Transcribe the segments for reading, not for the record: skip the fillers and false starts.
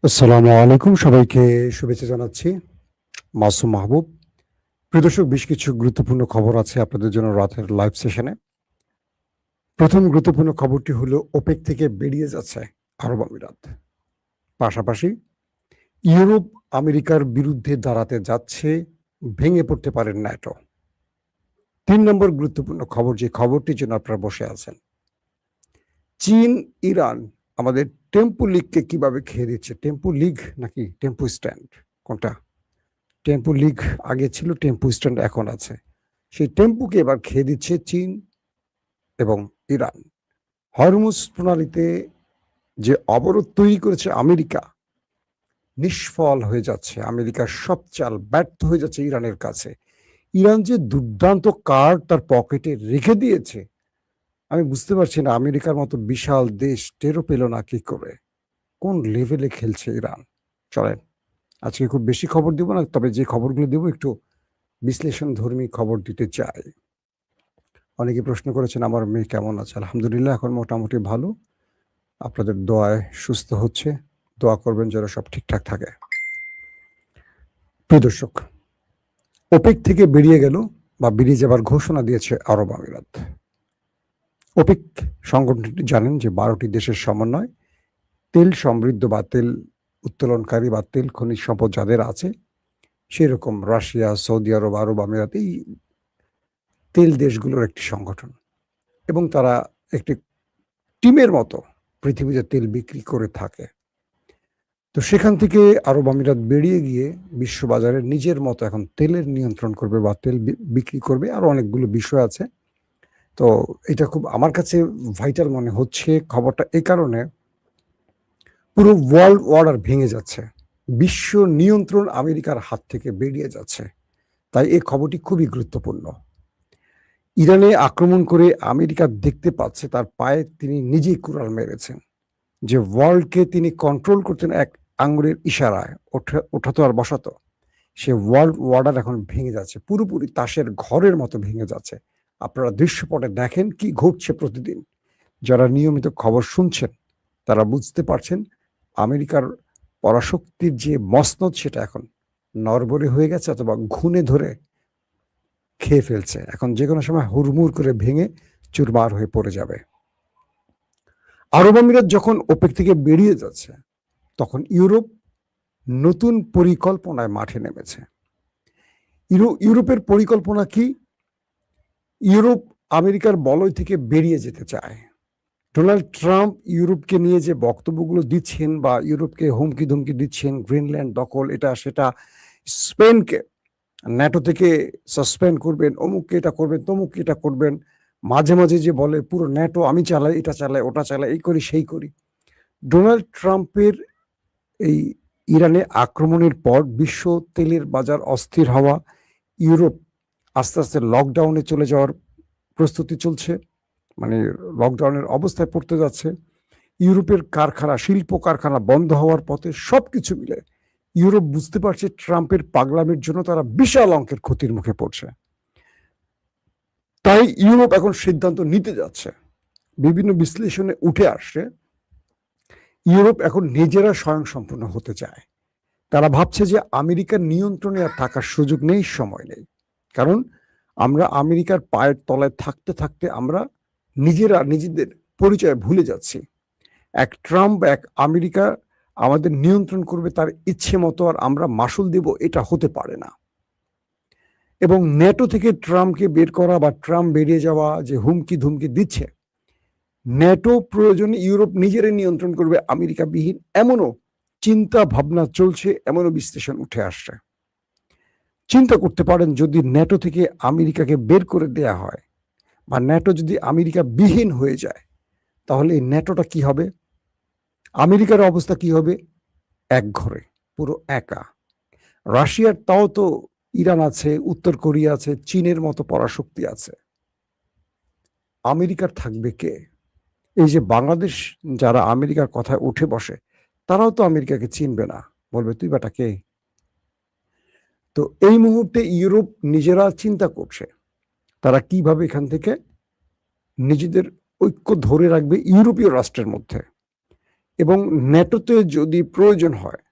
আসসালামু আলাইকুম, সবাইকে শুভেচ্ছা জানাচ্ছি। মাসুম মাহবুব। প্রিয় দর্শক, বেশ কিছু গুরুত্বপূর্ণ খবর আছে আপনাদের জন্য রাতের লাইভ সেশনে। প্রথম গুরুত্বপূর্ণ খবরটি হলো ওপেক থেকে বেরিয়ে যাচ্ছে আরব আমিরাত। পাশাপাশি ইউরোপ আমেরিকার বিরুদ্ধে দাঁড়াতে যাচ্ছে, ভেঙে পড়তে পারে ন্যাটো। ৩ নম্বর গুরুত্বপূর্ণ খবর, যে খবরটির জন্য আপনারা বসে আছেন। চীন, ইরান আমাদের টেম্পো লিগকে কিভাবে খেয়ে দিচ্ছে। টেম্পো লিগ নাকি টেম্পো স্ট্যান্ড, কোনটা? টেম্পো লিগ আগে ছিল, টেম্পো স্ট্যান্ড এখন আছে। সেই টেম্পুকে এবার খেয়ে দিচ্ছে চীন এবং ইরান। হরমুজ প্রণালীতে যে অবরোধ তৈরি করেছে আমেরিকা, নিষ্ফল হয়ে যাচ্ছে। আমেরিকার সব চাল ব্যর্থ হয়ে যাচ্ছে ইরানের কাছে। ইরান যে দুর্দান্ত কার্ড তার পকেটে রেখে দিয়েছে, আমি বুঝতে পারছি না আমেরিকার মতো বিশাল দেশ টেরও পেল না কি করে। কোন লেভেলে খেলছে ইরান। চলেন, আজকে খুব বেশি খবর দিব না, তবে যে খবরগুলো দেব একটু বিশ্লেষণ ধর্মী খবর দিতে চাই। অনেকে প্রশ্ন করেছেন আমার মেয়ে কেমন আছে। আলহামদুলিল্লাহ, এখন মোটামুটি ভালো। আপনাদের দোয়ায় সুস্থ হচ্ছে। দোয়া করবেন যেন সব ঠিকঠাক থাকে। প্রিয় দর্শক, ওপেক থেকে বেরিয়ে গেল বা বেরিয়ে যাবার ঘোষণা দিয়েছে আরব আমিরাত। ওপেক সংগঠনটি জানেন যে ১২টি দেশের সমন্বয়। তেল সমৃদ্ধ বা তেল উত্তোলনকারী বা তেল খনিজ সম্পদ যাদের আছে, সেরকম রাশিয়া, সৌদি আরব, আরব আমিরাত, এই তেল দেশগুলোর একটি সংগঠন। এবং তারা একটি টিমের মতো পৃথিবীতে তেল বিক্রি করে থাকে। তো সেখান থেকে আরব আমিরাত বেরিয়ে গিয়ে বিশ্ববাজারে নিজের মতো এখন তেলের নিয়ন্ত্রণ করবে বা তেল বিক্রি করবে। আরো অনেকগুলো বিষয় আছে। তো এটা খুব আমার কাছে ভাইটাল মনে হচ্ছে খবরটা, এই কারণে পুরো ওয়ার্ল্ড অর্ডার ভেঙে যাচ্ছে। বিশ্ব নিয়ন্ত্রণ আমেরিকার হাত থেকে বেরিয়ে যাচ্ছে। তাই এই খবরটি খুবই গুরুত্বপূর্ণ। ইরানে আক্রমণ করে আমেরিকা দেখতে পাচ্ছে তার পায়ে তিনি নিজেই কুড়াল মেরেছেন। যে ওয়ার্ল্ডকে তিনি কন্ট্রোল করতেন এক আঙ্গুলের ইশারায়, ওঠাতো আর বসাতো, সে ওয়ার্ল্ড অর্ডার এখন ভেঙে যাচ্ছে, পুরোপুরি তাসের ঘরের মতো ভেঙে যাচ্ছে। আপনারা দৃশ্যপটে দেখেন কি ঘটছে প্রতিদিন। যারা নিয়মিত খবর শুনছেন তারা বুঝতে পারছেন আমেরিকার পরাশক্তির যে মসনদ, সেটা এখন নড়বড়ে হয়ে গেছে অথবা ঘুণে ধরে খেয়ে ফেলছে। এখন যে কোনো সময় হুড়মুড় করে ভেঙে চুরমার হয়ে পড়ে যাবে। আরব আমিরাত যখন ওপেক থেকে বেরিয়ে যাচ্ছে, তখন ইউরোপ নতুন পরিকল্পনায় মাঠে নেমেছে। ইউরোপের পরিকল্পনা কি? ইউরোপ আমেরিকার বলয় থেকে বেরিয়ে যেতে চায়। ডোনাল্ড ট্রাম্প ইউরোপকে নিয়ে যে বক্তব্যগুলো দিচ্ছেন বা ইউরোপকে হুমকি ধুমকি দিচ্ছেন, গ্রিনল্যান্ড দখল, এটা সেটা, স্পেনকে ন্যাটো থেকে সাসপেন্ড করবেন, অমুককে এটা করবেন, তমুককে এটা করবেন, মাঝে মাঝে যে বলে পুরো ন্যাটো আমি চালাই, এটা চালাই, ওটা চালাই, এই করি সেই করি। ডোনাল্ড ট্রাম্পের এই ইরানে আক্রমণের পর বিশ্ব তেলের বাজার অস্থির হওয়া, ইউরোপ আস্তে আস্তে লকডাউনে চলে যাওয়ার প্রস্তুতি চলছে, মানে লকডাউনের অবস্থায় পড়তে যাচ্ছে। ইউরোপের কারখানা, শিল্প কারখানা বন্ধ হওয়ার পথে। সবকিছু মিলে ইউরোপ বুঝতে পারছে ট্রাম্পের পাগলামির জন্য তারা বিশাল অঙ্কের ক্ষতির মুখে পড়ছে। তাই ইউরোপ এখন সিদ্ধান্ত নিতে যাচ্ছে। বিভিন্ন বিশ্লেষণে উঠে আসছে ইউরোপ এখন নিজেরা স্বয়ংসম্পূর্ণ হতে চায়। তারা ভাবছে যে আমেরিকার নিয়ন্ত্রণে আর থাকার সুযোগ নেই, সময় নেই। কারণ আমরা আমেরিকার পায়ের তলায় থাকতে থাকতে আমরা নিজেরা নিজেদের পরিচয় ভুলে যাচ্ছি। এক ট্রাম্প, এক আমেরিকা আমাদের নিয়ন্ত্রণ করবে তার ইচ্ছে মতো, আর আমরা মাসুল দেব, এটা হতে পারে না। এবং ন্যাটো থেকে ট্রাম্পকে বের করা বা ট্রাম্প বেরিয়ে যাওয়া যে হুমকি ধুমকি দিচ্ছে, ন্যাটো প্রয়োজনে ইউরোপ নিজেরাই নিয়ন্ত্রণ করবে আমেরিকা বিহীন, এমনও চিন্তা ভাবনা চলছে, এমনও বিশ্লেষণ উঠে আসছে। চিন্তা করতে পারেন যদি ন্যাটো থেকে আমেরিকাকে বের করে দেয়া হয় বা ন্যাটো যদি আমেরিকা বিহীন হয়ে যায়, তাহলে এই ন্যাটোটা কি হবে? আমেরিকার অবস্থা কি হবে? এক ঘরে, পুরো একা। রাশিয়ার তাও তো ইরান আছে, উত্তর কোরিয়া আছে, চীনের মতো পরাশক্তি আছে। আমেরিকার থাকবে কে? এই যে বাংলাদেশ যারা আমেরিকার কথায় উঠে বসে, তারাও তো আমেরিকাকে চিনবে না, বলবে তুই বেটা কে? তো এই মুহূর্তে ইউরোপ নিজেরা চিন্তা করছে তারা কিভাবে এখান থেকে নিজেদের ঐক্য ধরে রাখবে ইউরোপীয় রাষ্ট্রের মধ্যে। এবং ন্যাটোতে যদি প্রয়োজন হয়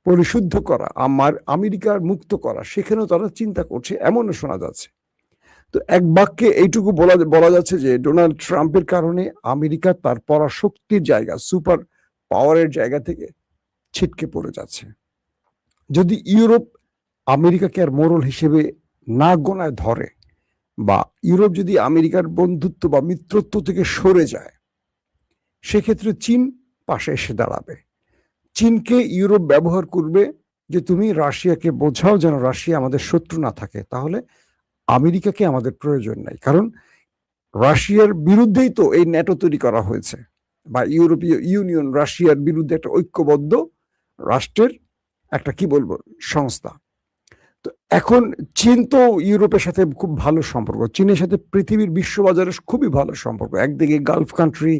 পরিশুদ্ধ করা, আমেরিকার মুক্ত করা, সেখানেও তারা চিন্তা করছে, এমনও শোনা যাচ্ছে। তো এক বাক্যে এইটুকু বলা যাচ্ছে যে ডোনাল্ড ট্রাম্পের কারণে আমেরিকা তার পরাশক্তির জায়গা, সুপার পাওয়ারের জায়গা থেকে ছিটকে পড়ে যাচ্ছে। যদি ইউরোপ আমেরিকাকে আর মোড়ল হিসেবে না গোনায় ধরে, বা ইউরোপ যদি আমেরিকার বন্ধুত্ব বা মিত্রত্ব থেকে সরে যায়, সেক্ষেত্রে চীন পাশে এসে দাঁড়াবে। চীনকে ইউরোপ ব্যবহার করবে যে তুমি রাশিয়াকে বোঝাও যেন রাশিয়া আমাদের শত্রু না থাকে, তাহলে আমেরিকাকে আমাদের প্রয়োজন নাই। কারণ রাশিয়ার বিরুদ্ধেই তো এই ন্যাটো তৈরি করা হয়েছে, বা ইউরোপীয় ইউনিয়ন রাশিয়ার বিরুদ্ধে একটা ঐক্যবদ্ধ রাষ্ট্রের একটা কি বলবো সংস্থা। তো এখন চীন তো ইউরোপের সাথে খুব ভালো সম্পর্ক, চীনের সাথে পৃথিবীর বিশ্ববাজারে খুবই ভালো সম্পর্ক। একদিকে গালফ কান্ট্রি,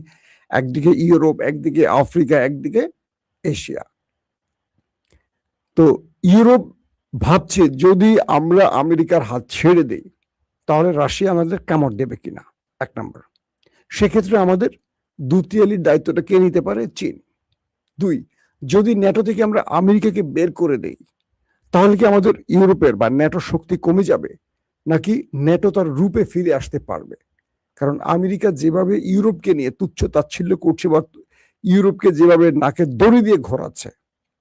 একদিকে ইউরোপ, একদিকে আফ্রিকা, একদিকে এশিয়া। তো ইউরোপ ভাবছে যদি আমরা আমেরিকার হাত ছেড়ে দেই তাহলে রাশিয়া আমাদের কামড় দেবে কিনা, এক নম্বর। সেক্ষেত্রে আমাদের দ্বিতীয়ালির দায়িত্বটা কে নিতে পারে? চীন। দুই, যদি ন্যাটো থেকে আমরা আমেরিকাকে বের করে দেই তাহলে কি আমাদের ইউরোপের বা ন্যাটো শক্তি কমে যাবে, নাকি ন্যাটো তার রূপে ফিরে আসতে পারবে? কারণ আমেরিকা যেভাবে ইউরোপকে নিয়ে তুচ্ছ তাচ্ছিল্য করছে, বা ইউরোপকে যেভাবে নাকে দড়ি দিয়ে ঘোরাচ্ছে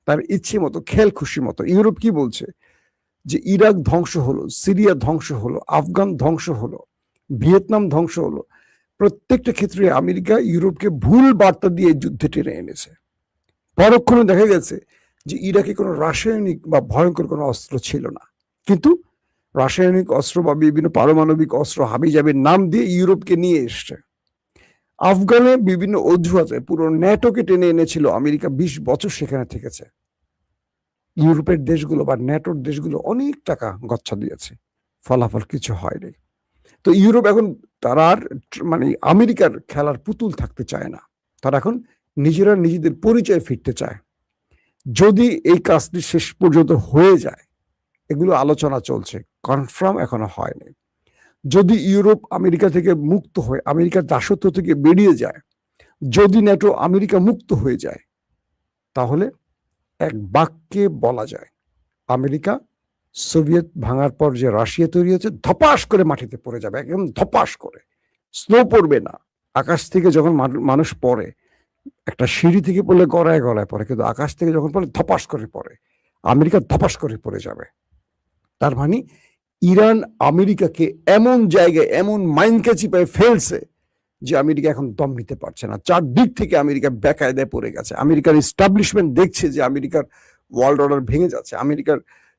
তার ইচ্ছে মতো, খেল খুশি মতো, ইউরোপ কি বলছে যে ইরাক ধ্বংস হলো, সিরিয়া ধ্বংস হলো, আফগান ধ্বংস হলো, ভিয়েতনাম ধ্বংস হলো, প্রত্যেকটা ক্ষেত্রে আমেরিকা ইউরোপকে ভুল বার্তা দিয়ে যুদ্ধে টেনে এনেছে। পরক্ষণে দেখা গেছে যে ইরাকে কোনো রাসায়নিক বা ভয়ঙ্কর কোনো অস্ত্র ছিল না, কিন্তু রাসায়নিক অস্ত্র বা বিভিন্ন পারমাণবিক অস্ত্র হাবিজাবির নাম দিয়ে ইউরোপকে নিয়ে এসছে। আফগানে বিভিন্ন অজুহাতে পুরো ন্যাটোকে টেনে এনেছিল আমেরিকা, 20 বছর সেখানে থেকেছে। ইউরোপের দেশগুলো বা ন্যাটোর দেশগুলো অনেক টাকা গচ্ছা দিয়েছে, ফলাফল কিছু হয়নি। তো ইউরোপ এখন তারা আর মানে আমেরিকার খেলার পুতুল থাকতে চায় না, তারা এখন নিজেরা নিজেদের পরিচয় ফিরতে চায়। যদি এই কাজটি শেষ পর্যন্ত হয়ে যায়, এগুলো আলোচনা চলছে, কনফার্ম এখনো হয়নি। যদি ইউরোপ আমেরিকা থেকে মুক্ত হয়ে আমেরিকার দাসত্ব থেকে বেরিয়ে যায়, যদি ন্যাটো আমেরিকা মুক্ত হয়ে যায়, তাহলে এক বাক্যে বলা যায় আমেরিকা সোভিয়েত ভাঙার পর যে রাশিয়া তৈরি হয়েছে ধপাস করে মাটিতে পড়ে যাবে, একদম ধপাস করে। স্নো পড়বে না, আকাশ থেকে যখন মানুষ পড়ে একটা সিঁড়ি থেকে পড়লে গড়ায় গড়ায় পড়ে, কিন্তু আকাশ থেকে যখন পড়ে ধপাস করে পড়ে, আমেরিকা ধপাস করে পড়ে যাবে। তার মানে ইরান আমেরিকাকে এমন জায়গায়, এমন মাইনকাচি পায়ে ফেলছে যে আমেরিকা এখন দম নিতে পারছে না। চারদিক থেকে আমেরিকা বেকায়দায় পড়ে গেছে। আমেরিকার ইস্টাবলিশমেন্ট দেখছে যে আমেরিকার ওয়ার্ল্ড অর্ডার ভেঙে যাচ্ছে, আমেরিকার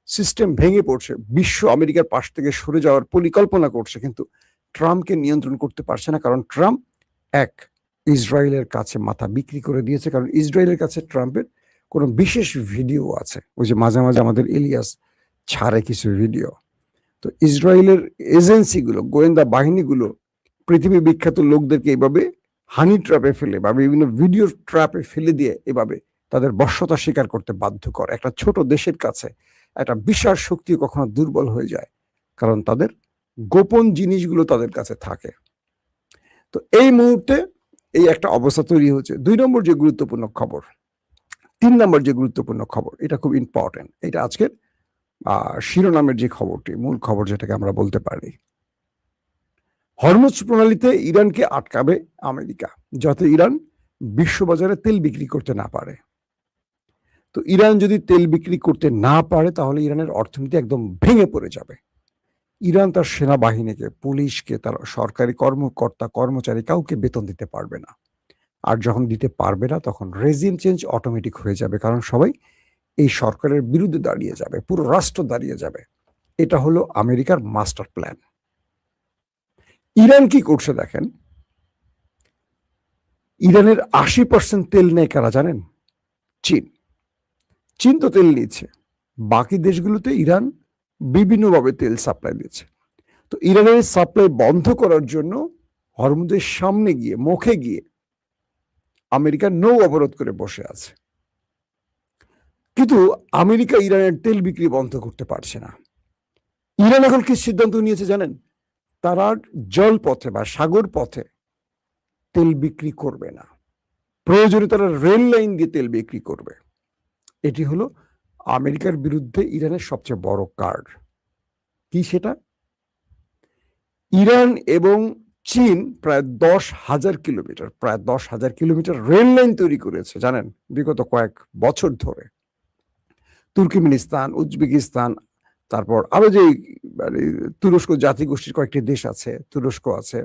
সিস্টেম ভেঙে পড়ছে, বিশ্ব আমেরিকার পাশ থেকে সরে যাওয়ার পরিকল্পনা করছে, কিন্তু ট্রাম্পকে নিয়ন্ত্রণ করতে পারছে না। কারণ ট্রাম্প এক ইসরায়েলের কাছে মাথা বিক্রি করে দিয়েছে, কারণ ইসরায়েলের কাছে ট্রাম্পের কোনো বিশেষ ভিডিও আছে, ওই যে মাঝে মাঝে আমাদের ইলিয়াস ছাড়ে কিছু ভিডিও। তো ইসরায়েলের এজেন্সিগুলো, গোয়েন্দা বাহিনীগুলো পৃথিবী বিখ্যাত লোকদেরকে এভাবে হানি ট্র্যাপে ফেলে বা বিভিন্ন ভিডিও ট্র্যাপে ফেলে দিয়ে এভাবে তাদের বশ্যতা স্বীকার করতে বাধ্য করে। একটা ছোট দেশের কাছে একটা বিশাল শক্তি কখনো দুর্বল হয়ে যায়, কারণ তাদের গোপন জিনিসগুলো তাদের কাছে থাকে। তো এই মুহূর্তে এই একটা অবস্থা তৈরি হচ্ছে। 2 নম্বর যে গুরুত্বপূর্ণ খবর, 3 নম্বর যে গুরুত্বপূর্ণ খবর, এটা খুব ইম্পর্টেন্ট। এটা আজকের শিরোনামের যে খবরটি, মূল খবর যেটাকে আমরা বলতে পারি, হরমুজ প্রণালীতে ইরানকে আটকাবে আমেরিকা, যাতে ইরান বিশ্ববাজারে তেল বিক্রি করতে না পারে। তো ইরান যদি তেল বিক্রি করতে না পারে তাহলে ইরানের অর্থনীতি একদম ভেঙে পড়ে যাবে। ইরান তার সেনাবাহিনীকে, পুলিশকে, তার সরকারি কর্মকর্তা কর্মচারী কাউকে বেতন দিতে পারবে না। আর যখন দিতে পারবে না তখন রেজিম চেঞ্জ অটোমেটিক হয়ে যাবে, কারণ সবাই এই সরকারের বিরুদ্ধে দাঁড়িয়ে যাবে, পুরো রাষ্ট্র দাঁড়িয়ে যাবে। এটা হলো আমেরিকার মাস্টার প্ল্যান। ইরান কি করছে দেখেন, ইরানের 80% তেল নেয় কারা জানেন? চীন। চীন তো তেল নিচ্ছে, বাকি দেশগুলোতে ইরান বিভিন্নভাবে তেল সাপ্লাই দিচ্ছে। তো ইরানের সাপ্লাই বন্ধ করার জন্য হরমুজের সামনে গিয়ে, মুখে গিয়ে আমেরিকা নৌ অবরোধ করে বসে আছে। কিন্তু আমেরিকা ইরানের তেল বিক্রি বন্ধ করতে পারছে না। ইরান এখন কি সিদ্ধান্ত নিয়েছে জানেন? তারা জল পথে বা সাগর পথে তেল বিক্রি করবে না। প্রয়োজনে তারা রেল লাইন দিয়ে তেল বিক্রি করবে। এটি হলো আমেরিকার বিরুদ্ধে ইরানের সবচেয়ে বড় কার্ড। কি সেটা? ইরান এবং চীন প্রায় 10,000 কিলোমিটার রেল লাইন তৈরি করেছে জানেন, বিগত কয়েক বছর ধরে। তুর্কমেনিস্তান, উজবেকিস্তান, তারপর আরো যে মানে তুরস্ক জাতিগোষ্ঠীর কয়েকটি দেশ আছে, তুরস্ক আছে,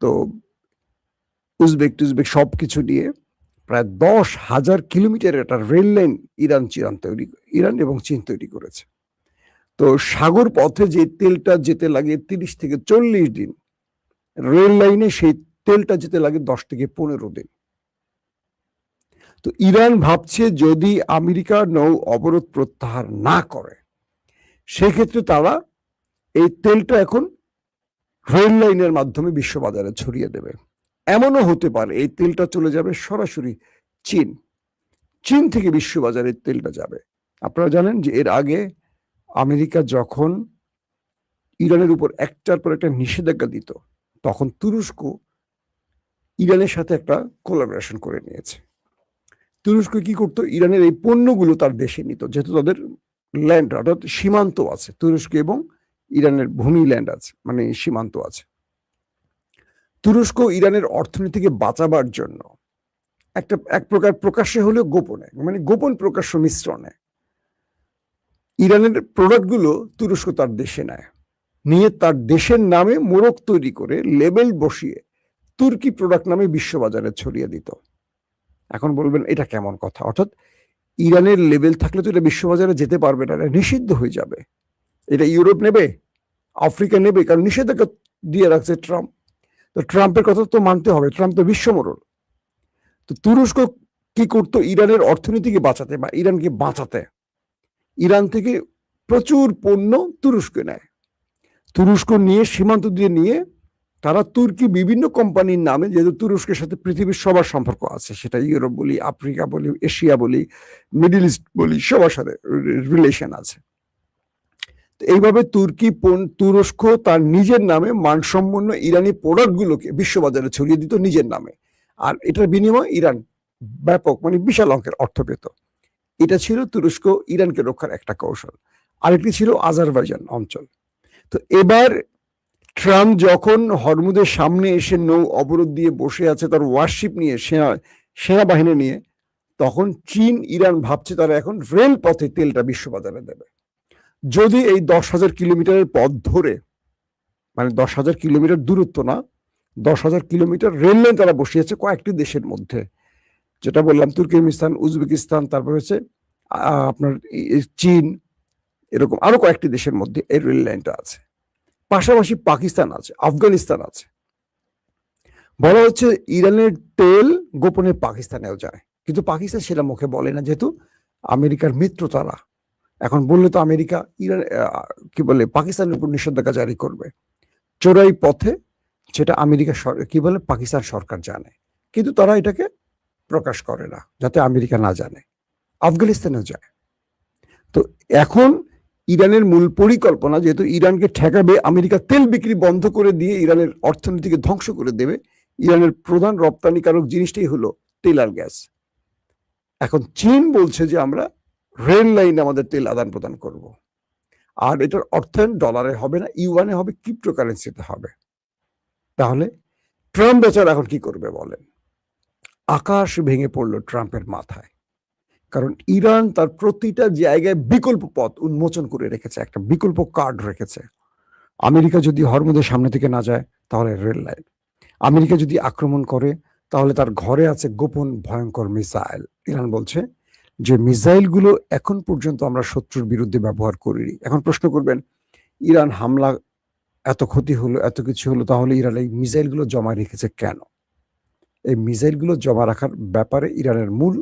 তো উজবেক টুজবেক সবকিছু নিয়ে প্রায় 10,000 কিলোমিটার একটা রেল লাইন ইরান এবং চীন তৈরি করেছে। তো সাগর পথে যে তেলটা যেতে লাগে 30 থেকে 40 দিন, রেল লাইনে সেই তেলটা যেতে লাগে 10 থেকে 15 দিন। তো ইরান ভাবছে যদি আমেরিকা নৌ অবরোধ প্রত্যাহার না করে, সেক্ষেত্রে তারা এই তেলটা এখন রেল লাইনের মাধ্যমে বিশ্ববাজারে ছড়িয়ে দেবে। এমনও হতে পারে এই তেলটা চলে যাবে সরাসরি চীন থেকে বিশ্ববাজারে তেলটা যাবে। আপনারা জানেন যে এর আগে আমেরিকা যখন ইরানের উপর একটার পর একটা নিষেধাজ্ঞা দিত, তখন তুরস্ক ইরানের সাথে একটা কোলাবোরেশন করে নিয়েছে। তুরস্ক কি করতো? ইরানের এই পণ্যগুলো তার দেশে নিত, যেহেতু তাদের ল্যান্ড অর্থাৎ সীমান্ত আছে, তুরস্ক এবং ইরানের ভূমি ল্যান্ড আছে, মানে সীমান্ত আছে। তুরস্ক ইরানের অর্থনীতিকে বাঁচাবার জন্য এক প্রকার প্রকাশ্যে হলেও গোপনে, মানে গোপন প্রকাশ্য মিশ্রণে ইরানের প্রোডাক্টগুলো তুরস্ক তার দেশে নেয়, নিয়ে তার দেশের নামে মোড়ক তৈরি করে লেবেল বসিয়ে তুর্কি প্রোডাক্ট নামে বিশ্ববাজারে ছড়িয়ে দিত। এখন বলবেন এটা কেমন কথা? অর্থাৎ ইরানের লেবেল থাকলে তো এটা বিশ্ববাজারে যেতে পারবে না, এটা নিষিদ্ধ হয়ে যাবে। এটা ইউরোপ নেবে, আফ্রিকা নেবে, কারণ নিষেধাজ্ঞা দিয়ে রাখছে ট্রাম্প। তো ট্রাম্পের কথা তো মানতে হবে, ট্রাম্প তো বিশ্বমোড়ল। তো তুরস্ক কি করতো? ইরানের অর্থনীতিকে বাঁচাতে বা ইরানকে বাঁচাতে ইরান থেকে প্রচুর পণ্য তুরস্ক নেয়। তুরস্ক নিয়ে সীমান্ত দিয়ে নিয়ে তারা তুর্কি বিভিন্ন কোম্পানির নামে, যেহেতু তুরস্কের সাথে পৃথিবীর সবার সম্পর্ক আছে, সেটা ইউরোপ বলি, আফ্রিকা বলি, এশিয়া বলি, মিডল ইস্ট বলি, সবার সাথে রিলেশন আছে। এইভাবে তুরস্ক তার নিজের নামে মানসম্পন্ন ইরানি প্রোডাক্টগুলোকে বিশ্ববাজারে ছড়িয়ে দিত নিজের নামে, আর এটার বিনিময়ে ইরান ব্যাপক মানে বিশাল অঙ্কের অর্থ পেত। এটা ছিল তুরস্ক ইরানকে রক্ষার একটা কৌশল। আরেকটি ছিল আজারবাইজান অঞ্চল। তো এবার ট্রাম্প যখন হরমুজের সামনে এসে নৌ অবরোধ দিয়ে বসে আছে তার ওয়ারশিপ নিয়ে, সেনাবাহিনী নিয়ে, তখন চীন ইরান ভাবছে তারা এখন রেল পথে তেলটা বিশ্ববাজারে দেবে। যদি এই 10,000 কিলোমিটারের পথ ধরে, মানে 10,000 কিলোমিটার দূরত্ব না, 10,000 কিলোমিটার রেল লাইন তারা বসিয়েছে কয়েকটি দেশের মধ্যে, যেটা বললাম তুর্কমেনিস্তান, উজবেকিস্তান, তারপর হচ্ছে আপনার চীন, এরকম আরো কয়েকটি দেশের মধ্যে এই রেল লাইনটা আছে। পাশাপাশি পাকিস্তান আছে, আফগানিস্তান আছে। বলা হচ্ছে ইরানের তেল গোপনে পাকিস্তানেও যায়, কিন্তু পাকিস্তান সেটা মুখে বলে না, যেহেতু আমেরিকার মিত্র তারা। এখন বললে তো আমেরিকা ইরান কি বলে পাকিস্তানের উপর নিষেধাজ্ঞা জারি করবে চোরাই পথে, সেটা আমেরিকা কি বলে পাকিস্তান সরকার জানে, কিন্তু তারা এটাকে প্রকাশ করে না যাতে আমেরিকা না জানে। আফগানিস্তানেও যায়। তো এখন ইরানের মূল পরিকল্পনা, যেহেতু ইরানকে ঠেকাবে, আমেরিকা তেল বিক্রি বন্ধ করে দিয়ে ইরানের অর্থনীতিকে ধ্বংস করে দেবে। ইরানের প্রধান রপ্তানিকারক জিনিসটাই হলো তেল আর গ্যাস। এখন চীন বলছে যে আমরা রেল লাইনে আমাদের তেল আদান প্রদান করব, আর এটার অর্থায়ন ডলারে হবে না, ইউয়ানে হবে, ক্রিপ্টোকারেন্সিতে হবে। তাহলে ট্রাম্প বেচারা এখন কি করবে বলেন? আকাশ ভেঙে পড়লো ট্রাম্পের মাথায়, কারণ ইরান তার প্রতিটা জায়গায় বিকল্প পথ উন্মোচন করে রেখেছে, একটা বিকল্প কার্ড রেখেছে। আমেরিকা যদি হরমুজের সামনে থেকে না যায়, তাহলে রেল লাইন। আমেরিকা যদি আক্রমণ করে, তাহলে তার ঘরে আছে গোপন ভয়ঙ্কর মিসাইল। ইরান বলছে যে মিসাইলগুলো এখন পর্যন্ত আমরা শত্রুর বিরুদ্ধে ব্যবহার করিনি। এখন প্রশ্ন করবেন, ইরান হামলা, এত ক্ষতি হলো, এত কিছু হলো, তাহলে ইরান এই মিসাইলগুলো জমা রেখেছে কেন? এই মিসাইলগুলো জমা রাখার ব্যাপারে ইরানের মূল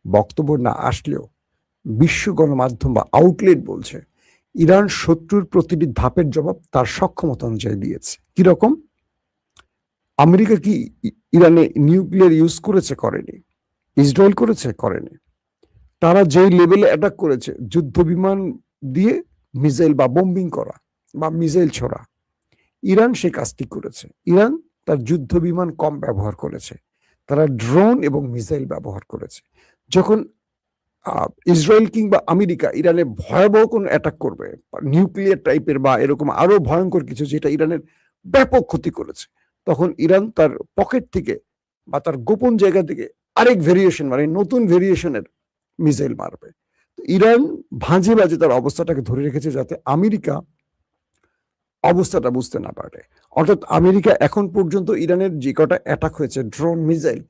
বক্তব্য না আসলেও বিশ্ব গণমাধ্যম বা আউটলেট বলছে ইরান শত্রুর প্রতিটি ধাপের জবাব তার সক্ষমতা অনুযায়ী দিয়েছে। কিরকম? আমেরিকা কি ইরানে নিউক্লিয়ার ইউজ করেছে? করেনি। ইসরায়েল করেছে? করেনি। তারা যেই লেভেলে অ্যাটাক করেছে, যুদ্ধ বিমান দিয়ে মিসাইল বা বোম্বিং করা বা মিসাইল ছোড়া, ইরান সেই কাজটি করেছে। ইরান তার যুদ্ধ বিমান কম ব্যবহার করেছে, তারা ড্রোন এবং মিসাইল ব্যবহার করেছে। যখন ইসরায়েল কিংবা আমেরিকা ইরানে ভয়াবহ কোনো অ্যাটাক করবে, নিউক্লিয়ার টাইপের বা এরকম আরো ভয়ঙ্কর কিছু যেটা ইরানের ব্যাপক ক্ষতি করেছে, তখন ইরান তার পকেট থেকে বা তার গোপন জায়গা থেকে আরেক ভেরিয়েশন মানে নতুন ভেরিয়েশনের মিসাইল মারবে। ইরান ভাঁজে বাজে তার অবস্থাটাকে ধরে রেখেছে যাতে আমেরিকা অবস্থাটা বুঝতে না পারে। অর্থাৎ আমেরিকা এখন পর্যন্ত ইরানের যে কটা অ্যাটাক হয়েছে ড্রোন মিসাইল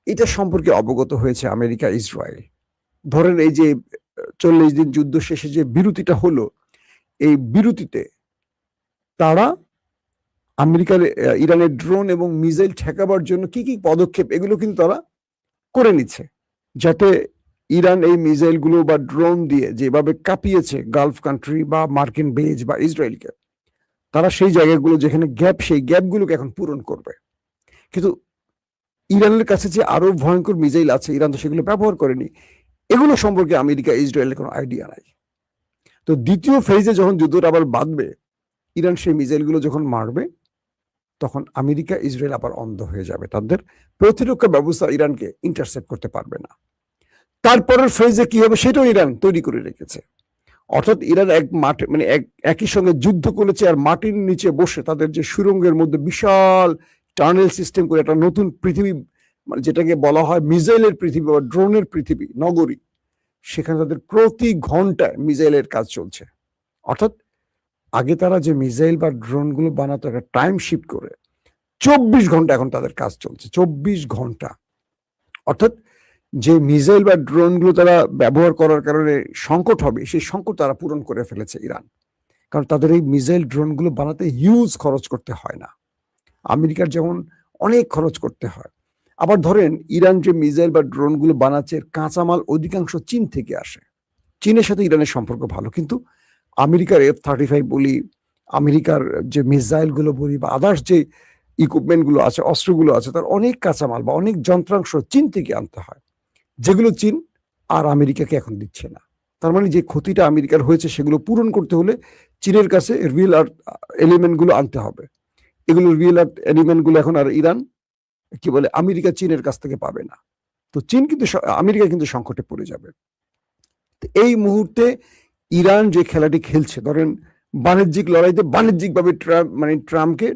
এটা সম্পর্কে অবগত হয়েছে আমেরিকা ইসরায়েল। ধরেন এই যে 40 দিন যুদ্ধ শেষে যে বিরতিটা হলো, এই বিরতিতে তারা আমেরিকার ইরানের ড্রোন এবং মিসাইল ঠেকাবার জন্য কি কি পদক্ষেপ এগুলো কিন্তু তারা করে নিচ্ছে, যাতে ইরান এই মিসাইল গুলো বা ড্রোন দিয়ে যেভাবে কাঁপিয়েছে গালফ কান্ট্রি বা মার্কিন বেজ বা ইসরায়েলকে, তারা সেই জায়গাগুলো যেখানে গ্যাপ সেই গ্যাপগুলোকে এখন পূরণ করবে। কিন্তু ইরানের কাছে যে আরো ভয়ঙ্কর মিসাইল আছে ইরান তো সেগুলো ব্যবহার করেনি, এগুলো সম্পর্কে আমেরিকা ইসরায়েলের কোনো আইডিয়া নাই। তো দ্বিতীয় ফেজে যখন যুদ্ধটা আবার বাঁধবে, ইরান সেই মিসাইলগুলো যখন মারবে, তখন আমেরিকা ইসরায়েল আবার অন্ধ হয়ে যাবে, তাদের প্রতিরক্ষা ব্যবস্থা ইরানকে ইন্টারসেপ্ট করতে পারবে না। তারপরের ফেজে কি হবে সেটাও ইরান তৈরি করে রেখেছে। অর্থাৎ ইরান এক মাঠে মানে একই সঙ্গে যুদ্ধ করেছে আর মাটির নিচে বসে তাদের যে সুরঙ্গের মধ্যে বিশাল টানেল সিস্টেম করে একটা নতুন পৃথিবী, মানে যেটাকে বলা হয় মিসাইলের পৃথিবী বা ড্রোনের পৃথিবী নগরী, সেখানে তাদের প্রতি ঘন্টায় মিসাইলের কাজ চলছে। অর্থাৎ আগে তারা যে মিসাইল বা ড্রোন গুলো বানাতো একটা টাইম শিফট করে 24 ঘন্টা এখন তাদের কাজ চলছে, 24 ঘন্টা। অর্থাৎ যে মিসাইল বা ড্রোন গুলো তারা ব্যবহার করার কারণে সংকট হবে সেই সংকট তারা পূরণ করে ফেলেছে ইরান, কারণ তাদের এই মিসাইল ড্রোন গুলো বানাতে হিউজ খরচ করতে হয় না, আমেরিকার যেমন অনেক খরচ করতে হয়। আবার ধরেন ইরান যে মিসাইল বা ড্রোন গুলো বানাচ্ছে কাঁচামাল অধিকাংশ চীন থেকে আসে, চীনের সাথে ইরানের সম্পর্ক ভালো, কিন্তু আমেরিকার F-35 বলি, আমেরিকার যে মিসাইল গুলো বলি বা আদার্স যে ইকুইপমেন্ট গুলো আছে, অস্ত্রগুলো আছে, তার অনেক কাঁচামাল বা অনেক যন্ত্রাংশ চীন থেকে আনতে হয়, যেগুলো চীন আর আমেরিকাকে এখন দিচ্ছে না। তার মানে যে ক্ষতিটা আমেরিকার হয়েছে সেগুলো পূরণ করতে হলে চীনের কাছে রিয়েল আর্থ এলিমেন্ট গুলো আনতে হবে। এগুলো রিয়েল আর্থ এলিমেন্ট গুলো এখন আর ইরান কি বলে আমেরিকা চীনের কাছ থেকে পাবে না। তো চীন কিন্তু আমেরিকা কিন্তু সংকটে পড়ে যাবে। এই মুহূর্তে ইরান যে খেলাটি খেলছে, ধরেন বাণিজ্যিক লড়াইতে বাণিজ্যিকভাবে ট্রাম্পকে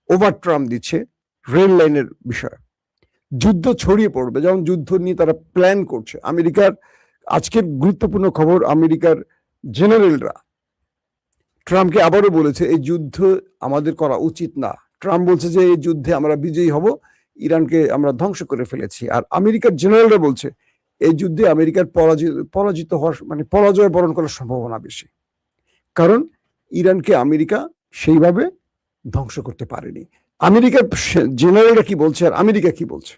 ওভার ট্রাম্প দিচ্ছে রেল লাইনের বিষয়ে, যুদ্ধ ছড়িয়ে পড়বে যেমন যুদ্ধ নিয়ে তারা প্ল্যান করছে। আমেরিকার আজকের গুরুত্বপূর্ণ খবর, আমেরিকার জেনারেলরা ট্রাম্পকে আবারও বলেছে এই যুদ্ধ আমাদের করা উচিত না। ট্রাম্প বলছে যে এই যুদ্ধে আমরা বিজয়ী হব, ইরানকে আমরা ধ্বংস করে ফেলেছি। আর আমেরিকার জেনারেলরা বলছে এই যুদ্ধে আমেরিকার পরাজিত হওয়ার মানে পরাজয় বরণ করার সম্ভাবনা বেশি, কারণ ইরানকে আমেরিকা সেইভাবে ধ্বংস করতে পারেনি। আমেরিকার জেনারেলরা কি বলছে আর আমেরিকা কি বলছে,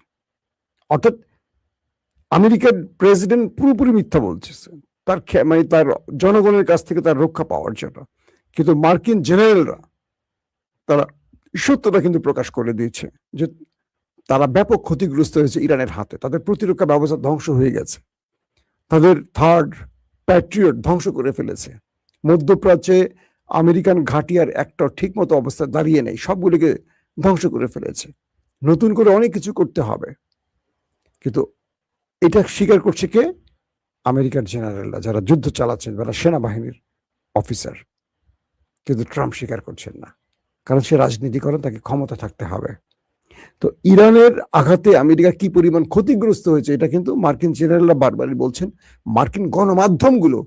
অর্থাৎ আমেরিকার প্রেসিডেন্ট পুরোপুরি মিথ্যা বলছে তার মানে তার জনগণের কাছ থেকে তার রক্ষা পাওয়ার জন্য, কিন্তু মার্কিন জেনারেলরা তারা সত্যটা কিন্তু প্রকাশ করে দিয়েছে যে তারা ব্যাপক ক্ষতিগ্রস্ত হয়েছে ইরানের হাতে, তাদের প্রতিরক্ষা ব্যবস্থা ধ্বংস হয়ে গেছে, তাদের থার্ড প্যাট্রিয়ট ধ্বংস করে ফেলেছে, মধ্যপ্রাচ্যে আমেরিকান ঘাঁটি আর একটা ঠিক মতো অবস্থা দাঁড়িয়ে নেই, সবগুলিকে ধ্বংস করে ফেলেছে, নতুন করে অনেক কিছু করতে হবে। কিন্তু এটা স্বীকার করছে কে? আমেরিকার জেনারেলরা, যারা যুদ্ধ চালাচ্ছেন, যারা সেনাবাহিনীর অফিসার। কিন্তু ট্রাম্প স্বীকার করছেন না, কারণ সে রাজনীতি করেন, তাকে ক্ষমতা থাকতে হবে। তো ইরানের আঘাতে আমেরিকা কি পরিমাণ ক্ষতিগ্রস্ত হয়েছে এটা কিন্তু মার্কিন জেনারেলরা বারবারই বলছেন, মার্কিন গণমাধ্যমগুলো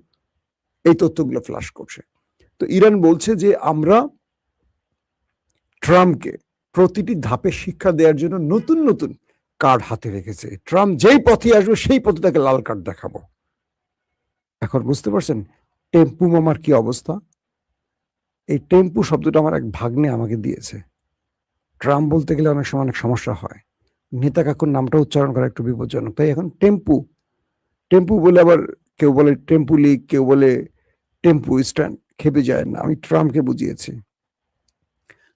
এই তথ্যগুলো ফ্ল্যাশ করছে। তো ইরান বলছে যে আমরা ট্রাম্পকে প্রতিটি ধাপে শিক্ষা দেওয়ার জন্য নতুন নতুন কার্ড হাতে রেখেছে, ট্রাম্প যেই পথে আসবে সেই পথে তাকে লাল কার্ড দেখাবো। এখন বুঝতে পারছেন টেম্পু মামার কি অবস্থা? এই টেম্পু শব্দটা আমার এক ভাগ্নে আমাকে দিয়েছে। ট্রাম্প বলতে গেলে অনেক সময় অনেক সমস্যা হয়, নেতা কাকুর নামটা উচ্চারণ করা একটু বিপজ্জনক, তাই এখন টেম্পু টেম্পু বলে, আবার কেউ বলে টেম্পু লিগ, কেউ বলে টেম্পু স্ট্যান্ড, খেপে যায় না, আমি ট্রাম্পকে বুঝিয়েছি।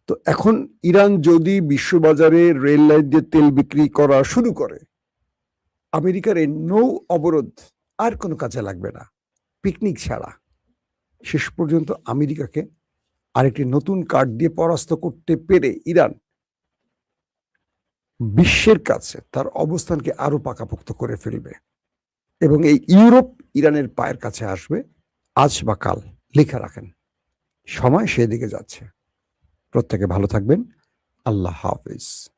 তো এখন ইরান যদি বিশ্ববাজারে রেল লাইন দিয়ে তেল বিক্রি করা শুরু করে, আমেরিকার এই নৌ অবরোধ আর কোনো কাজে লাগবে না, পিকনিক ছাড়া। শেষ পর্যন্ত আমেরিকাকে আরেকটি নতুন কার্ড দিয়ে পরাস্ত করতে পেরে ইরান বিশ্বের কাছে তার অবস্থানকে আরো পাকাপোক্ত করে ফেলবে এবং এই ইউরোপ ইরানের পায়ের কাছে আসবে আজ বা কাল। লিখে রাখেন, সময় সেদিকে যাচ্ছে। প্রত্যেকে ভালো থাকবেন। আল্লাহ হাফিজ।